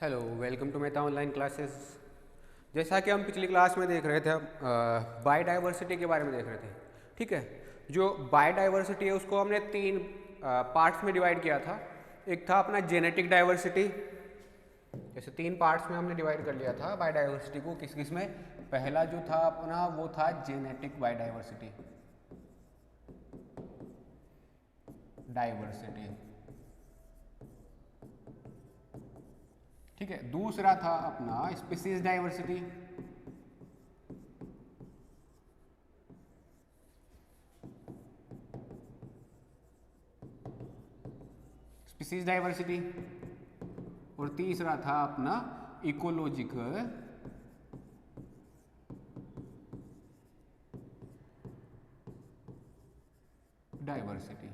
Hello, welcome to Mehta online classes. जैसा कि हम पिछली क्लास में देख रहे थे, बायोडाइवर्सिटी के बारे में देख रहे थे। ठीक है, जो बायोडाइवर्सिटी है उसको हमने तीन पार्ट्स में डिवाइड किया था। एक था अपना जेनेटिक डाइवर्सिटी, जैसे तीन पार्ट्स में हमने डिवाइड कर लिया था बायोडाइवर्सिटी को। किस किस में? पहला जो था अपना वो था जेनेटिक बायोडाइवर्सिटी, डाइवर्सिटी। ठीक है, दूसरा था अपना स्पीसीज डाइवर्सिटी, स्पीसीज डाइवर्सिटी। और तीसरा था अपना इकोलॉजिकल डाइवर्सिटी।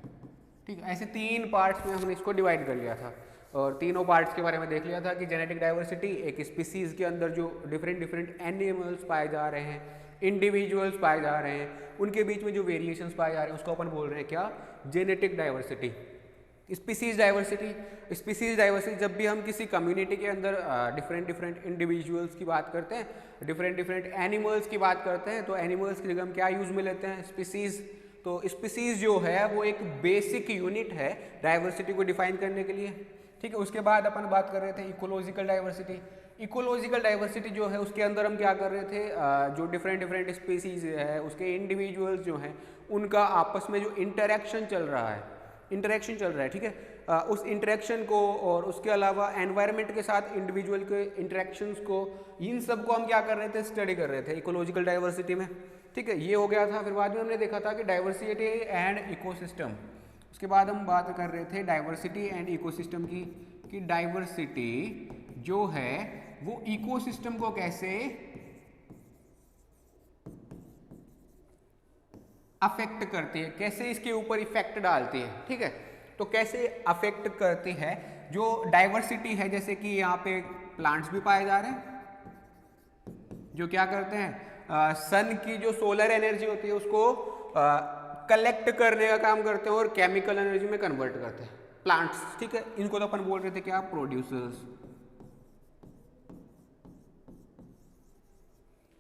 ठीक है, ऐसे तीन पार्ट्स में हमने इसको डिवाइड कर लिया था और तीनों पार्ट्स के बारे में देख लिया था कि जेनेटिक डाइवर्सिटी एक स्पीसीज के अंदर जो डिफरेंट डिफरेंट एनिमल्स पाए जा रहे हैं, इंडिविजुअल्स पाए जा रहे हैं, उनके बीच में जो वेरिएशंस पाए जा रहे हैं उसको अपन बोल रहे हैं क्या? Genetic diversity. Species diversity, species diversity जब भी हम किसी कम्युनिटी के अंदर डिफरेंट डिफरेंट इंडिविजुअल्स की बात करते हैं, डिफरेंट डिफरेंट एनिमल्स की बात करते हैं, तो एनिमल्स की जगह हम क्या यूज में लेते हैं? स्पीसीज। तो स्पीसीज जो है वो एक बेसिक यूनिट है डाइवर्सिटी को डिफाइन करने के लिए। ठीक है, उसके बाद अपन बात कर रहे थे इकोलॉजिकल डाइवर्सिटी। इकोलॉजिकल डाइवर्सिटी जो है उसके अंदर हम क्या कर रहे थे, जो डिफरेंट डिफरेंट स्पीसीज है उसके इंडिविजुअल्स जो हैं उनका आपस में जो इंटरेक्शन चल रहा है, इंटरेक्शन चल रहा है। ठीक है, उस इंटरेक्शन को और उसके अलावा एनवायरनमेंट के साथ इंडिविजुअल के इंटरेक्शंस को, इन सब को हम क्या कर रहे थे? स्टडी कर रहे थे इकोलॉजिकल डाइवर्सिटी में। ठीक है, ये हो गया था। फिर बाद में हमने देखा था कि डाइवर्सिटी एंड इकोसिस्टम। उसके बाद हम बात कर रहे थे डाइवर्सिटी एंड इकोसिस्टम की, कि डाइवर्सिटी जो है वो इकोसिस्टम को कैसे अफेक्ट करती है, कैसे इसके ऊपर इफेक्ट डालती है। ठीक है, तो कैसे अफेक्ट करती है जो डाइवर्सिटी है, जैसे कि यहाँ पे प्लांट्स भी पाए जा रहे हैं जो क्या करते हैं, सन की जो सोलर एनर्जी होती है उसको कलेक्ट करने का काम करते हैं और केमिकल एनर्जी में कन्वर्ट करते हैं प्लांट्स। ठीक है, इनको तो अपन बोल रहे थे क्या? प्रोड्यूसर्स।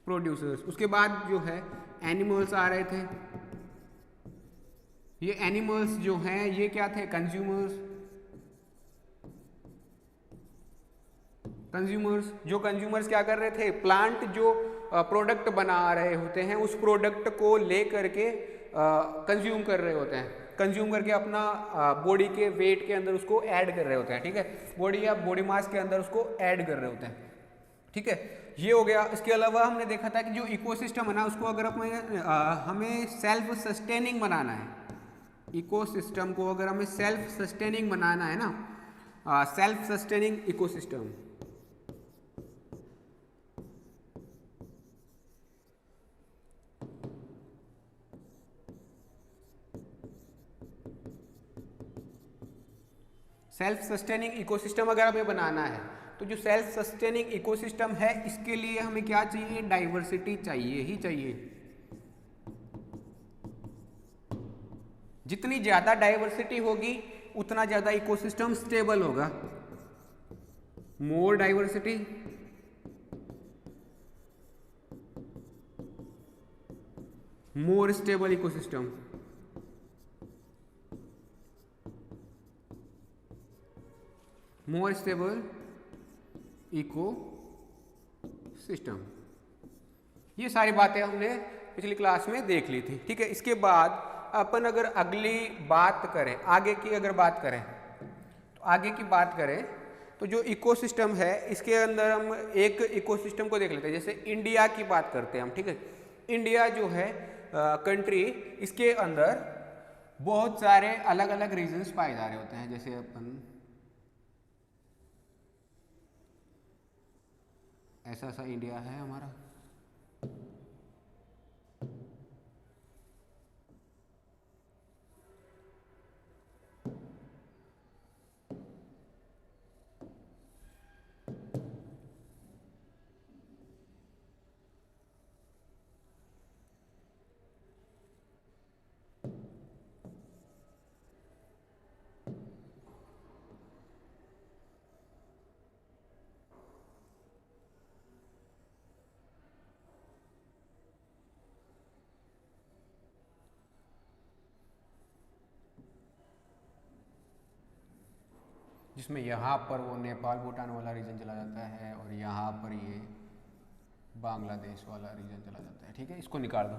प्रोड्यूसर्स। उसके बाद जो है एनिमल्स आ रहे थे। ये एनिमल्स जो हैं ये क्या थे? कंज्यूमर्स। कंज्यूमर्स, जो कंज्यूमर्स क्या कर रहे थे? प्लांट जो प्रोडक्ट बना रहे होते हैं उस प्रोडक्ट को ले करके कंज्यूम कर रहे होते हैं, कंज्यूम करके अपना बॉडी के वेट के अंदर उसको ऐड कर रहे होते हैं। ठीक है, बॉडी या बॉडी मास के अंदर उसको ऐड कर रहे होते हैं। ठीक है, ये हो गया। इसके अलावा हमने देखा था कि जो इकोसिस्टम है ना उसको अगर हमें सेल्फ सस्टेनिंग बनाना है, इकोसिस्टम को अगर हमें सेल्फ सस्टेनिंग बनाना है ना, self sustaining ecosystem, self sustaining ecosystem अगर हमें बनाना है तो जो सेल्फ सस्टेनिंग इकोसिस्टम है इसके लिए हमें क्या चाहिए? डाइवर्सिटी चाहिए ही चाहिए। जितनी ज्यादा डाइवर्सिटी होगी उतना ज्यादा इकोसिस्टम स्टेबल होगा। More diversity, more stable ecosystem. More stable eco system. ये सारी बातें हमने पिछली क्लास में देख ली थी। ठीक है, इसके बाद अपन अगर अगली बात करें, आगे की अगर बात करें, तो आगे की बात करें तो जो इकोसिस्टम है इसके अंदर हम एक इकोसिस्टम को देख लेते हैं। जैसे इंडिया की बात करते हैं हम। ठीक है, इंडिया जो है कंट्री, इसके अंदर बहुत सारे अलग अलग रीजन्स पाए जा रहे होते हैं। जैसे अपन ऐसा सा इंडिया है हमारा, जिसमें यहाँ पर वो नेपाल भूटान वाला रीजन चला जाता है और यहाँ पर ये बांग्लादेश वाला रीजन चला जाता है। ठीक है, इसको निकाल दो।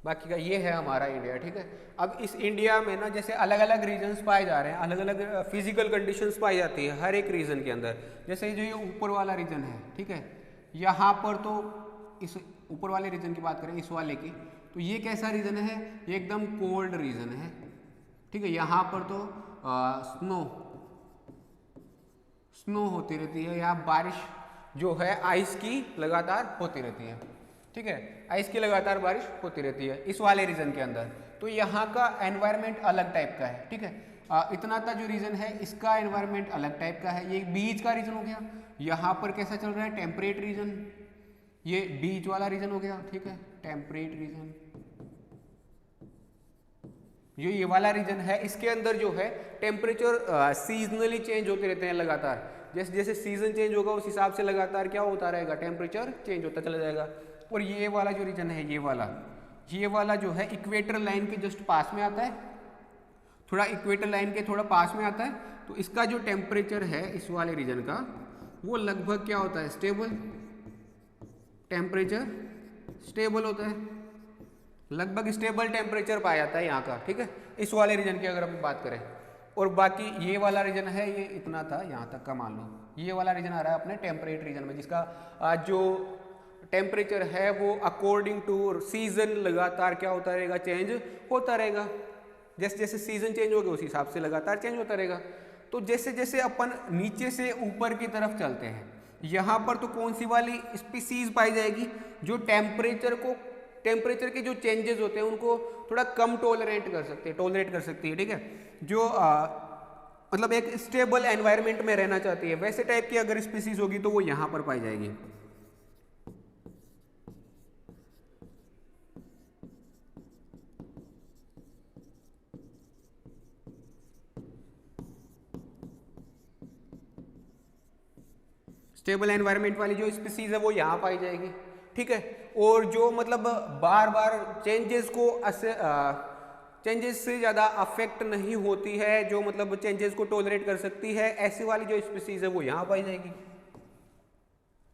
बाकी का ये है हमारा इंडिया। ठीक है, अब इस इंडिया में ना जैसे अलग अलग रीजन्स पाए जा रहे हैं, अलग अलग फिजिकल कंडीशंस पाई जाती है हर एक रीजन के अंदर। जैसे जो ये ऊपर वाला रीजन है, ठीक है, यहाँ पर तो इस ऊपर वाले रीजन की बात करें, इस वाले की, तो ये कैसा रीजन है, ये एकदम कोल्ड रीजन है। ठीक है, यहाँ पर तो स्नो होती रहती है, यहाँ बारिश जो है आइस की लगातार होती रहती है। ठीक है, आइस की लगातार बारिश होती रहती है इस वाले रीजन के अंदर। तो यहाँ का एनवायरनमेंट अलग टाइप का है। ठीक है, इतना सा जो रीजन है इसका एनवायरनमेंट अलग टाइप का है। ये बीच का रीजन हो गया। यहाँ पर कैसा चल रहा है, टेम्परेट रीजन, ये बीच वाला रीजन हो गया। ठीक है, टेम्परेट रीजन। जो ये वाला रीजन है इसके अंदर जो है टेम्परेचर सीजनली चेंज होते रहते हैं लगातार। जैसे जैसे सीजन चेंज होगा उस हिसाब से लगातार क्या होता रहेगा, टेम्परेचर चेंज होता चला जाएगा। और ये वाला जो रीजन है, ये वाला जो है इक्वेटर लाइन के जस्ट पास में आता है, थोड़ा इक्वेटर लाइन के थोड़ा पास में आता है। तो इसका जो टेम्परेचर है इस वाले रीजन का, वो लगभग क्या होता है, स्टेबल, टेम्परेचर स्टेबल होता है, लगभग स्टेबल टेम्परेचर पाया जाता है यहाँ का। ठीक है, इस वाले रीजन की अगर हम बात करें। और बाकी ये वाला रीजन है, ये इतना था यहाँ तक का, मान लो ये वाला रीजन आ रहा है अपने टेम्परेट रीजन में, जिसका जो टेम्परेचर है वो अकॉर्डिंग टू सीजन लगातार क्या होता रहेगा, चेंज होता रहेगा। जैसे जैसे सीजन चेंज होगा उस हिसाब से लगातार चेंज होता रहेगा। तो जैसे जैसे अपन नीचे से ऊपर की तरफ चलते हैं, यहाँ पर तो कौन सी वाली स्पीसीज पाई जाएगी, जो टेम्परेचर के जो चेंजेस होते हैं उनको थोड़ा कम टॉलरेट कर सकती है। ठीक है, जो मतलब एक स्टेबल एनवायरनमेंट में रहना चाहती है, वैसे टाइप की अगर स्पीसीज होगी तो वो यहाँ पर पाई जाएगी। स्टेबल एनवायरनमेंट वाली जो स्पीसीज है वो यहाँ पाई जाएगी। ठीक है, और जो मतलब बार बार चेंजेस से ज़्यादा अफेक्ट नहीं होती है, जो मतलब चेंजेस को टॉलरेट कर सकती है, ऐसी वाली जो स्पीसीज है वो यहाँ पाई जाएगी।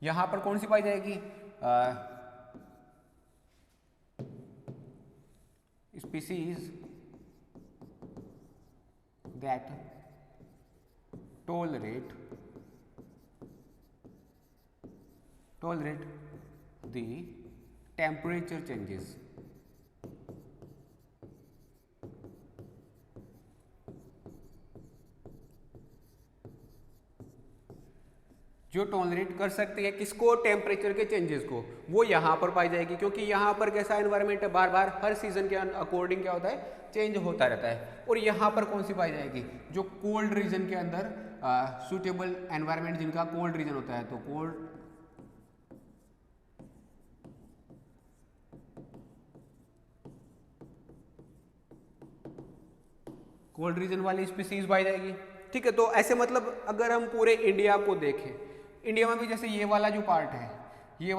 यहाँ पर कौन सी पाई जाएगी, species that tolerate the temperature changes। जो टॉलरेट कर सकती है किसको, टेम्परेचर के चेंजेस को, वो यहाँ पर पाई जाएगी। क्योंकि यहाँ पर कैसा एनवायरनमेंट है, बार बार हर सीजन के अकॉर्डिंग क्या होता है, चेंज होता रहता है। और यहाँ पर कौन सी पाई जाएगी, जो कोल्ड रीजन के अंदर सूटेबल एनवायरनमेंट जिनका कोल्ड रीजन होता है। तो कोल्ड रीजन वाली स्पीसीज पाई जाएगी। ठीक है, तो ऐसे मतलब अगर हम पूरे इंडिया को देखें, इंडिया में भी जैसे ये वाला जो पार्ट है, ये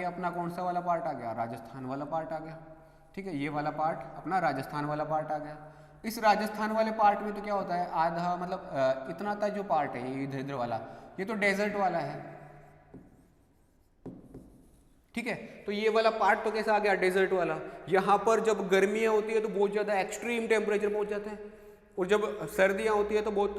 अपना कौन सा वाला पार्ट आ गया, राजस्थान वाला पार्ट आ गया। ठीक है, ये वाला पार्ट अपना राजस्थान वाला पार्ट आ गया। इस राजस्थान वाले पार्ट में तो क्या होता है, आधा मतलब इतना था जो पार्ट है ये इधर वाला, ये तो डेजर्ट वाला है। ठीक है, तो ये वाला पार्ट तो कैसा आ गया, डेजर्ट वाला। यहाँ पर जब गर्मियाँ होती है तो बहुत ज़्यादा एक्सट्रीम टेम्परेचर पहुँच जाते हैं, और जब सर्दियाँ होती है तो बहुत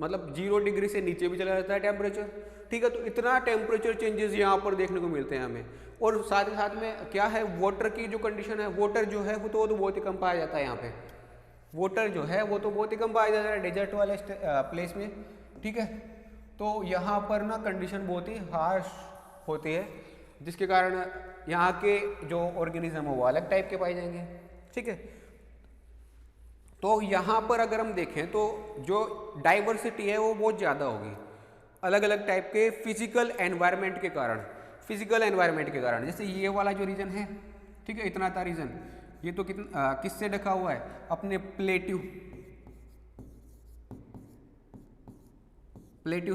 मतलब 0 डिग्री से नीचे भी चला जाता है टेम्परेचर। ठीक है, तो इतना टेम्परेचर चेंजेस यहाँ पर देखने को मिलते हैं हमें। और साथ ही साथ में क्या है, वाटर की जो कंडीशन है, वाटर जो है वो तो बहुत ही कम पाया जाता है यहाँ पे। वाटर जो है वो तो बहुत ही कम पाया जाता है डेजर्ट वाले प्लेस में। ठीक है, तो यहाँ पर ना कंडीशन बहुत ही हार्श होती है, जिसके कारण यहाँ के जो ऑर्गेनिज्म है वो अलग टाइप के पाए जाएंगे। ठीक है, तो यहाँ पर अगर हम देखें तो जो डाइवर्सिटी है वो बहुत ज़्यादा होगी, अलग अलग टाइप के फिजिकल एनवायरनमेंट के कारण। जैसे ये वाला जो रीजन है, ठीक है, इतना था रीजन, ये तो किससे ढका हुआ है, अपने प्लेट्यू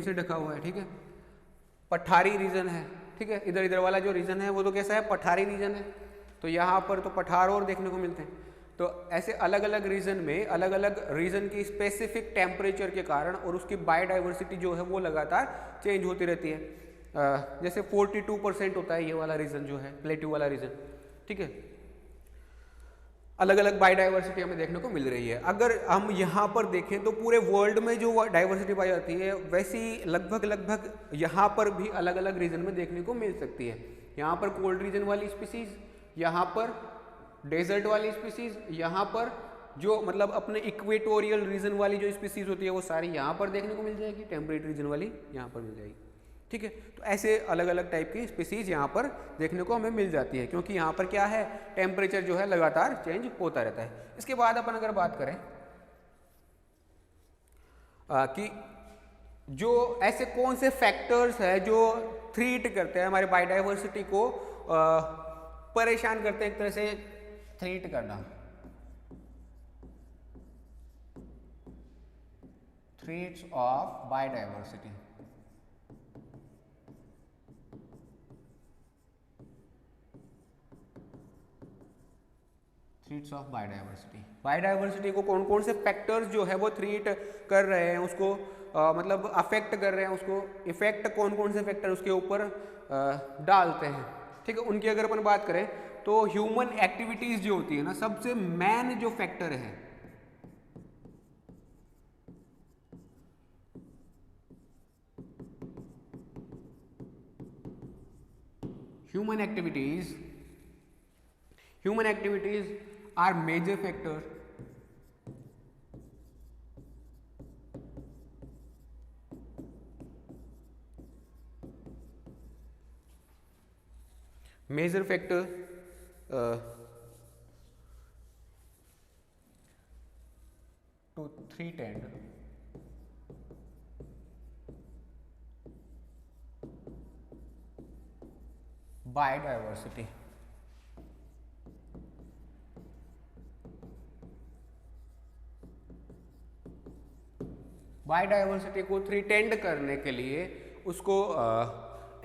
से ढका हुआ है। ठीक है, पठारी रीजन है। ठीक है, इधर वाला जो रीजन है वो तो कैसा है, पठारी रीजन है। तो यहाँ पर तो पठार और देखने को मिलते हैं। तो ऐसे अलग अलग रीजन में अलग अलग रीजन की स्पेसिफिक टेम्परेचर के कारण और उसकी बायोडाइवर्सिटी जो है वो लगातार चेंज होती रहती है। जैसे 42% होता है ये वाला रीजन जो है, प्लेट्यू वाला रीजन, ठीक है। अलग अलग बायोडाइवर्सिटी हमें देखने को मिल रही है। अगर हम यहाँ पर देखें तो पूरे वर्ल्ड में जो डाइवर्सिटी पाई जाती है वैसी लगभग यहाँ पर भी अलग अलग रीजन में देखने को मिल सकती है। यहाँ पर कोल्ड रीजन वाली स्पीसीज, यहाँ पर डेजर्ट वाली स्पीसीज, यहाँ पर जो मतलब अपने इक्वेटोरियल रीजन वाली जो स्पीसीज होती है वो सारी यहाँ पर देखने को मिल जाएगी, टेम्परेट रीजन वाली यहाँ पर मिल जाएगी, ठीक है। तो ऐसे अलग अलग टाइप की स्पीसीज यहाँ पर देखने को हमें मिल जाती है, क्योंकि यहाँ पर क्या है, टेम्परेचर जो है लगातार चेंज होता रहता है। इसके बाद अपन अगर बात करें कि जो ऐसे कौन से फैक्टर्स है जो थ्रीट करते हैं हमारे बायोडाइवर्सिटी को, परेशान करते हैं, एक तरह से थ्रीट करना, threats of biodiversity. Threats of biodiversity, biodiversity को कौन कौन से फैक्टर्स जो है वो थ्रीट कर रहे हैं, उसको मतलब अफेक्ट कर रहे हैं, उसको इफेक्ट कौन कौन से फैक्टर उसके ऊपर डालते हैं, ठीक है। उनकी अगर अपन बात करें तो ह्यूमन एक्टिविटीज जो होती है ना, सबसे मेन जो फैक्टर है, human activities are major factor to threaten biodiversity। Biodiversity को थ्रीटेंड करने के लिए, उसको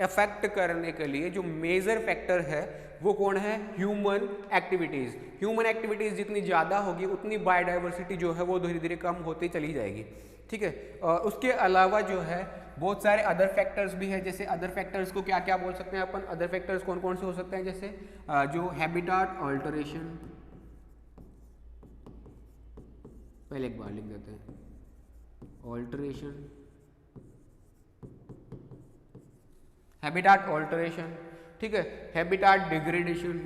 अफेक्ट करने के लिए जो मेजर फैक्टर है वो कौन है, ह्यूमन एक्टिविटीज़। ह्यूमन एक्टिविटीज़ जितनी ज़्यादा होगी उतनी बायोडाइवर्सिटी जो है वो धीरे धीरे कम होती चली जाएगी, ठीक है। और उसके अलावा जो है बहुत सारे अदर फैक्टर्स भी हैं। जैसे अदर फैक्टर्स को क्या क्या बोल सकते हैं अपन, अदर फैक्टर्स कौन कौन से हो सकते हैं, जैसे जो हैबिटाट ऑल्टरेशन, पहले एक बार लिख देते हैं, ऑल्टरेशन, हैबिटाट ऑल्टरेशन, ठीक है, हैबिटाट डिग्रेडेशन,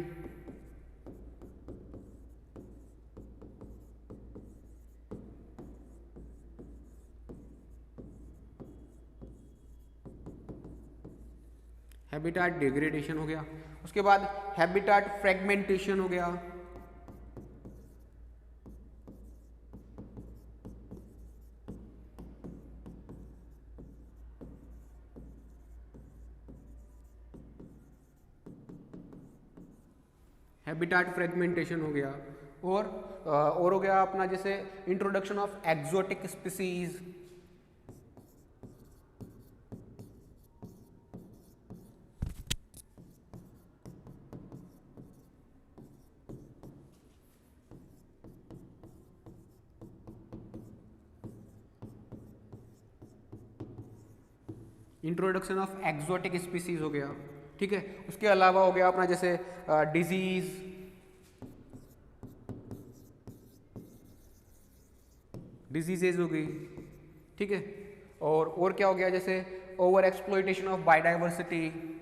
हैबिटाट डिग्रेडेशन हो गया। उसके बाद हैबिटाट फ्रेगमेंटेशन हो गया, हैबिटाट फ्रेगमेंटेशन हो गया, और हो गया अपना जैसे introduction of exotic species, introduction of exotic species हो गया, ठीक है। उसके अलावा हो गया अपना जैसे डिजीजेज हो गई, ठीक है। और क्या हो गया, जैसे over exploitation of biodiversity,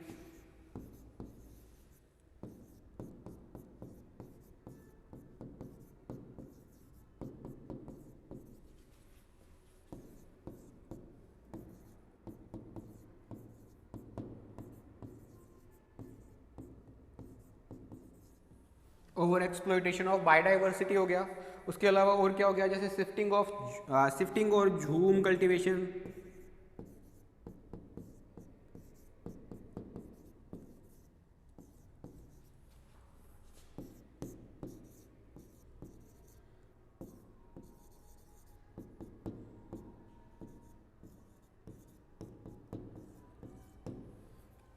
over exploitation of biodiversity हो गया। उसके अलावा और क्या हो गया, जैसे शिफ्टिंग और झूम कल्टीवेशन,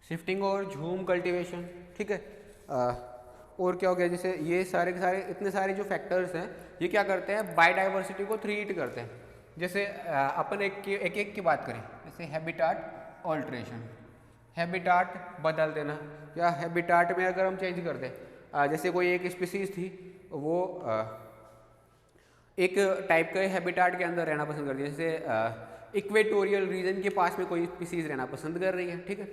शिफ्टिंग और झूम कल्टीवेशन, ठीक है। और क्या हो गया, जैसे ये सारे के सारे इतने सारे जो फैक्टर्स हैं ये क्या करते हैं, बायोडाइवर्सिटी को थ्रीट करते हैं। जैसे अपन एक की बात करें, जैसे हैबिटाट ऑल्ट्रेशन, हैबिटाट बदल देना, या हैबिटाट में अगर हम चेंज कर दें, जैसे कोई एक स्पीसीज थी वो एक टाइप के हैबिटाट के अंदर रहना पसंद करती है, जैसे इक्वेटोरियल रीजन के पास में कोई स्पीसीज रहना पसंद कर रही है, ठीक है,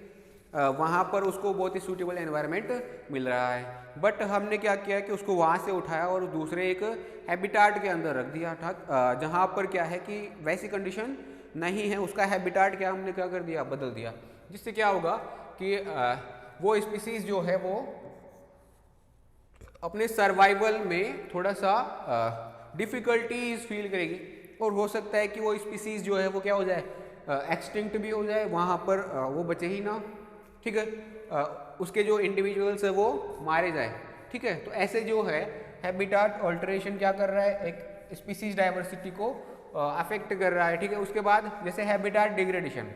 वहाँ पर उसको बहुत ही सूटेबल एनवायरनमेंट मिल रहा है, बट हमने क्या किया कि उसको वहाँ से उठाया और दूसरे एक हैबिटाट के अंदर रख दिया, जहाँ पर क्या है कि वैसी कंडीशन नहीं है, उसका हैबिटाट क्या हमने क्या कर दिया, बदल दिया, जिससे क्या होगा कि वो स्पीसीज जो है वो अपने सर्वाइवल में थोड़ा सा डिफ़िकल्टीज फील करेगी, और हो सकता है कि वो स्पीसीज जो है वो क्या हो जाए, एक्सटिंक्ट भी हो जाए, वहाँ पर वो बचे ही ना, ठीक है, उसके जो इंडिविजुअल्स है वो मारे जाए, ठीक है। तो ऐसे जो है हैबिटाट ऑल्टरेशन क्या कर रहा है, एक स्पीसीज डाइवर्सिटी को अफेक्ट कर रहा है, ठीक है। उसके बाद जैसे हैबिटाट डिग्रेडेशन,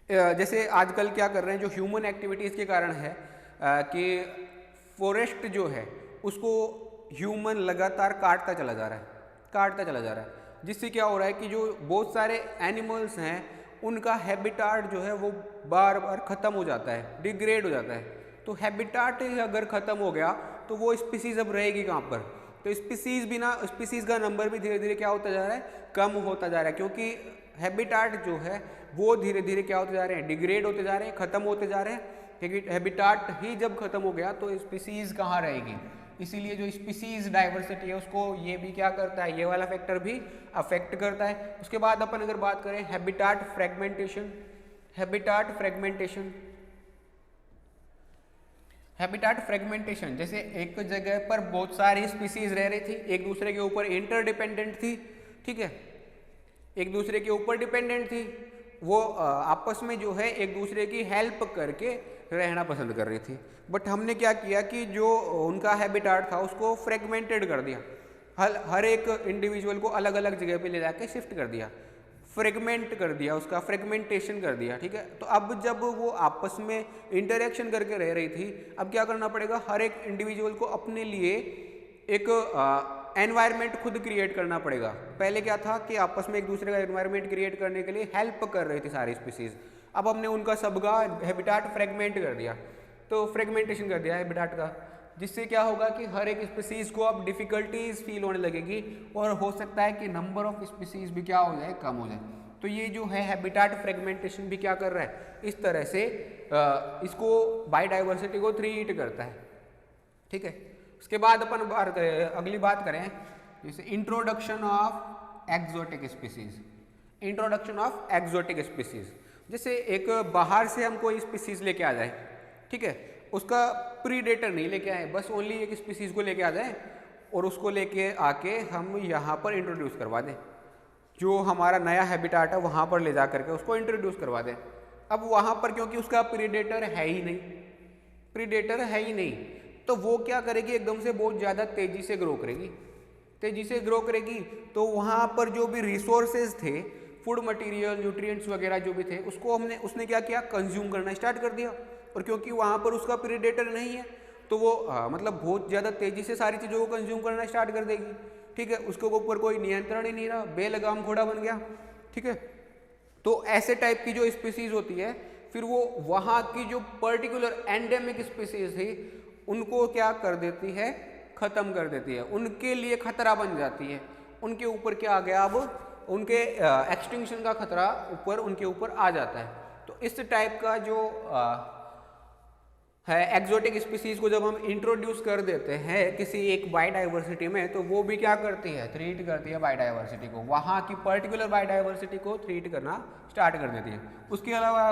जैसे आजकल क्या कर रहे हैं, जो ह्यूमन एक्टिविटीज़ के कारण है कि फॉरेस्ट जो है उसको ह्यूमन लगातार काटता चला जा रहा है, जिससे क्या हो रहा है कि जो बहुत सारे एनिमल्स हैं उनका हैबिटाट जो है वो बार बार ख़त्म हो जाता है, डिग्रेड हो जाता है। तो हैबिटाट अगर ख़त्म हो गया तो वो स्पीसीज़ अब रहेगी कहाँ पर, तो स्पीसीज़ का नंबर भी धीरे धीरे क्या होता जा रहा है, कम होता जा रहा है, क्योंकि हैबिटाट जो है वो धीरे धीरे क्या होते जा रहे हैं, डिग्रेड होते जा रहे हैं, ख़त्म होते जा रहे हैं, क्योंकि हैबिटाट ही जब ख़त्म हो गया तो स्पीसीज़ कहाँ रहेगी। इसीलिए जो स्पीसीज डाइवर्सिटी है उसको ये भी क्या करता है, ये वाला फैक्टर भी अफेक्ट करता है। उसके बाद अपन अगर बात करें हैबिटाट फ्रेगमेंटेशन, जैसे एक जगह पर बहुत सारी स्पीसीज रह रही थी, एक दूसरे के ऊपर इंटरडिपेंडेंट थी, ठीक है, एक दूसरे के ऊपर डिपेंडेंट थी, वो आपस में जो है एक दूसरे की हेल्प करके रहना पसंद कर रही थी, बट हमने क्या किया कि जो उनका हैबिटाट था उसको फ्रेगमेंटेड कर दिया, हर एक इंडिविजुअल को अलग अलग जगह पे ले जाके शिफ्ट कर दिया, फ्रेगमेंट कर दिया, उसका फ्रेगमेंटेशन कर दिया, ठीक है। तो अब जब वो आपस में इंटरेक्शन करके रह रही थी, अब क्या करना पड़ेगा, हर एक इंडिविजुअल को अपने लिए एक एनवायरनमेंट खुद क्रिएट करना पड़ेगा। पहले क्या था कि आपस में एक दूसरे का एनवायरनमेंट क्रिएट करने के लिए हेल्प कर रही थी सारी स्पीसीज, अब हमने उनका सबका हैबिटाट फ्रेगमेंट कर दिया, तो फ्रेगमेंटेशन कर दिया हैबिटाट का, जिससे क्या होगा कि हर एक स्पीसीज को अब डिफ़िकल्टीज फील होने लगेगी और हो सकता है कि नंबर ऑफ स्पीसीज भी क्या हो जाए, कम हो जाए। तो ये जो है हैबिटाट फ्रेगमेंटेशन भी क्या कर रहा है, इस तरह से इसको बायोडाइवर्सिटी को थ्रीट करता है, ठीक है। उसके बाद अपन अगली बात करें, जैसे इंट्रोडक्शन ऑफ एक्सोटिक स्पीसीज, जैसे एक बाहर से हम कोई स्पीसीज लेके आ जाए, ठीक है, उसका प्रीडेटर नहीं लेके आए, बस ओनली एक स्पीसीज को लेके आ जाए और उसको लेके आके हम यहाँ पर इंट्रोड्यूस करवा दें, जो हमारा नया हैबिटाट है वहाँ पर ले जा करके उसको इंट्रोड्यूस करवा दें। अब वहाँ पर क्योंकि उसका प्रीडेटर है ही नहीं, तो वो क्या करेगी, एकदम से बहुत ज़्यादा तेज़ी से ग्रो करेगी, तो वहाँ पर जो भी रिसोर्सेज थे, फूड मटेरियल, न्यूट्रिएंट्स वगैरह जो भी थे, उसने क्या किया, कंज्यूम करना स्टार्ट कर दिया, और क्योंकि वहाँ पर उसका प्रीडेटर नहीं है तो वो मतलब बहुत ज़्यादा तेज़ी से सारी चीज़ों को कंज्यूम करना स्टार्ट कर देगी, ठीक है, उसके ऊपर कोई नियंत्रण ही नहीं रहा, बेलगाम घोड़ा बन गया, ठीक है। तो ऐसे टाइप की जो स्पीसीज होती है, फिर वो वहाँ की जो पर्टिकुलर एंडेमिक स्पीसीज थी उनको क्या कर देती है, ख़त्म कर देती है, उनके लिए खतरा बन जाती है, उनके ऊपर क्या आ गया, अब उनके एक्सटिंक्शन का खतरा उनके ऊपर आ जाता है। तो इस टाइप का जो है एक्सोटिक स्पीसीज को जब हम इंट्रोड्यूस कर देते हैं किसी एक बायोडाइवर्सिटी में, तो वो भी क्या करती है, थ्रीट करती है बायोडाइवर्सिटी को, वहाँ की पर्टिकुलर बायोडाइवर्सिटी को थ्रीट करना स्टार्ट कर देती है। उसके अलावा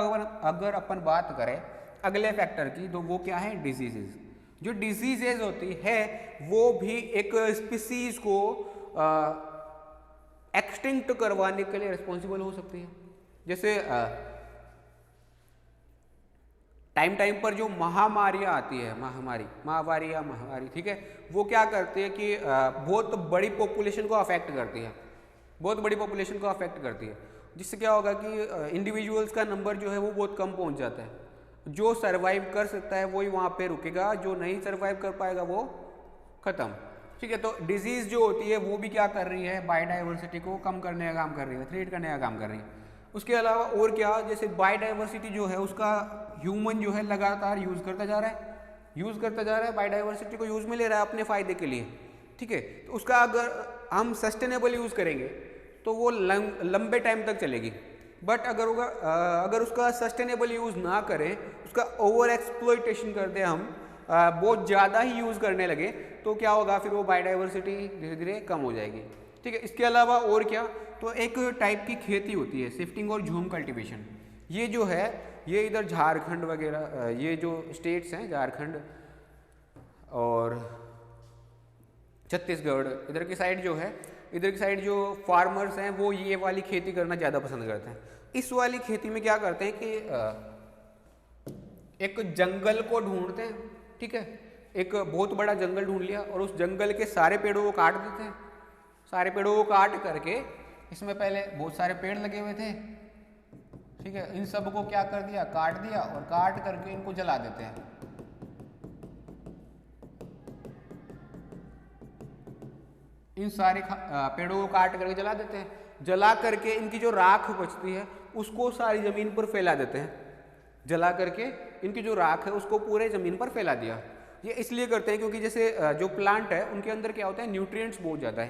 अगर अपन बात करें अगले फैक्टर की, तो वो क्या है, डिजीजेज। जो डिजीजेज होती है वो भी एक स्पीसीज को एक्सटिंक्ट करवाने के लिए रिस्पॉन्सिबल हो सकती है। जैसे टाइम पर जो महामारियाँ आती है, महामारी, ठीक है, वो क्या करती है कि बहुत बड़ी पॉपुलेशन को अफेक्ट करती है, जिससे क्या होगा कि इंडिविजुअल्स का नंबर जो है वो बहुत कम पहुंच जाता है। जो सरवाइव कर सकता है वही वहाँ पे रुकेगा, जो नहीं सरवाइव कर पाएगा वो खत्म। ठीक है, तो डिजीज जो होती है वो भी क्या कर रही है, बायोडाइवर्सिटी को कम करने का काम कर रही है, थ्रेट करने का काम कर रही है। उसके अलावा और क्या, जैसे बायोडाइवर्सिटी जो है उसका ह्यूमन जो है लगातार यूज़ करता जा रहा है, बायोडाइवर्सिटी को यूज़ में ले रहा है अपने फ़ायदे के लिए। ठीक है, तो उसका अगर हम सस्टेनेबल यूज़ करेंगे तो वो लंबे टाइम तक चलेगी। बट अगर उसका सस्टेनेबल यूज़ ना करें, उसका ओवर एक्सप्लॉइटेशन कर दें हम, बहुत ज़्यादा ही यूज़ करने लगे, तो क्या होगा, फिर वो बायोडाइवर्सिटी धीरे धीरे कम हो जाएगी। ठीक है, इसके अलावा और क्या, तो एक टाइप की खेती होती है शिफ्टिंग और झूम कल्टीवेशन। ये जो है ये इधर झारखंड वगैरह, ये जो स्टेट्स हैं झारखंड और छत्तीसगढ़, इधर की साइड जो है, इधर की साइड जो फार्मर्स हैं वो ये वाली खेती करना ज़्यादा पसंद करते हैं। इस वाली खेती में क्या करते हैं कि एक जंगल को ढूंढते हैं। ठीक है, एक बहुत बड़ा जंगल ढूंढ लिया और उस जंगल के सारे पेड़ों को काट देते हैं। सारे पेड़ों को काट करके, इसमें पहले बहुत सारे पेड़ लगे हुए थे, ठीक है, इन सब को क्या कर दिया, काट दिया, और काट करके इनको जला देते हैं। इन सारे पेड़ों को काट करके जला देते हैं। जला करके इनकी जो राख बचती है उसको सारी ज़मीन पर फैला देते हैं। जला करके इनकी जो राख है उसको पूरे ज़मीन पर फैला दिया। ये इसलिए करते हैं क्योंकि जैसे जो प्लांट है उनके अंदर क्या होता है, न्यूट्रिएंट्स बहुत ज़्यादा है,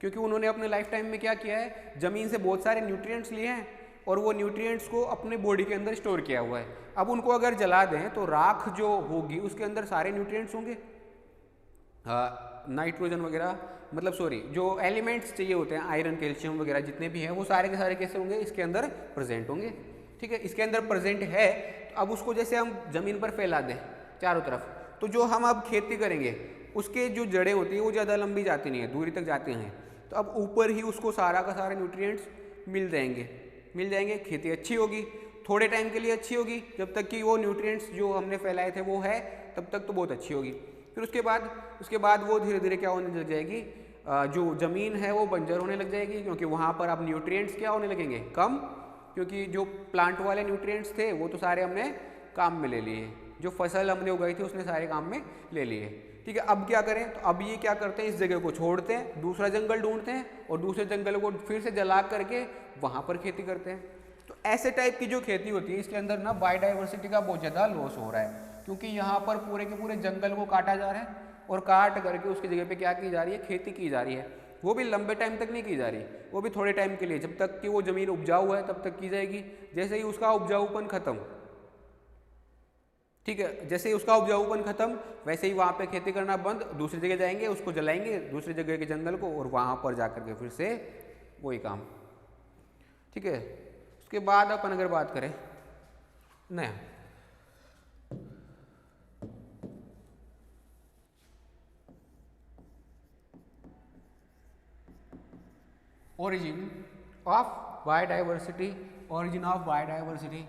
क्योंकि उन्होंने अपने लाइफ टाइम में क्या किया है, ज़मीन से बहुत सारे न्यूट्रिएंट्स लिए हैं और वो न्यूट्रिएंट्स को अपने बॉडी के अंदर स्टोर किया हुआ है। अब उनको अगर जला दें तो राख जो होगी उसके अंदर सारे न्यूट्रिएंट्स होंगे, नाइट्रोजन वगैरह, मतलब सॉरी, जो एलिमेंट्स चाहिए होते हैं, आयरन, कैल्शियम वगैरह जितने भी हैं, वो सारे के सारे कैसे होंगे, इसके अंदर प्रेजेंट होंगे। ठीक है, इसके अंदर प्रेजेंट है, तो अब उसको जैसे हम ज़मीन पर फैला दें चारों तरफ, तो जो हम अब खेती करेंगे उसके जो जड़ें होती हैं वो ज़्यादा लंबी जाती नहीं है, दूरी तक जाती हैं, तो अब ऊपर ही उसको सारा का सारे न्यूट्रिएंट्स मिल जाएंगे, खेती अच्छी होगी, थोड़े टाइम के लिए अच्छी होगी, जब तक कि वो न्यूट्रिएंट्स जो हमने फैलाए थे वो है तब तक तो बहुत अच्छी होगी। फिर उसके बाद वो धीरे धीरे क्या होने लग जाएगी, जो ज़मीन है वो बंजर होने लग जाएगी, क्योंकि वहाँ पर अब न्यूट्रिएंट्स क्या होने लगेंगे, कम, क्योंकि जो प्लांट वाले न्यूट्रिएंट्स थे वो तो सारे हमने काम में ले लिए, जो फसल हमने उगाई थी उसने सारे काम में ले लिए। ठीक है, अब क्या करें, तो अब ये क्या करते हैं, इस जगह को छोड़ते हैं, दूसरा जंगल ढूंढते हैं और दूसरे जंगल को फिर से जला करके वहाँ पर खेती करते हैं। तो ऐसे टाइप की जो खेती होती है इसके अंदर ना बायोडाइवर्सिटी का बहुत ज़्यादा लॉस हो रहा है, क्योंकि यहाँ पर पूरे के पूरे जंगल को काटा जा रहा है और काट करके उसकी जगह पे क्या की जा रही है, खेती की जा रही है। वो भी लंबे टाइम तक नहीं की जा रही, वो भी थोड़े टाइम के लिए, जब तक कि वो ज़मीन उपजाऊ है तब तक की जाएगी। जैसे ही उसका उपजाऊपन खत्म, ठीक है, जैसे ही उसका उपजाऊपन खत्म वैसे ही वहाँ पे खेती करना बंद, दूसरी जगह जाएंगे, उसको जलाएंगे दूसरी जगह के जंगल को, और वहाँ पर जा करके फिर से वही काम। ठीक है, उसके बाद अपन अगर बात करें नया, origin of biodiversity, origin of biodiversity।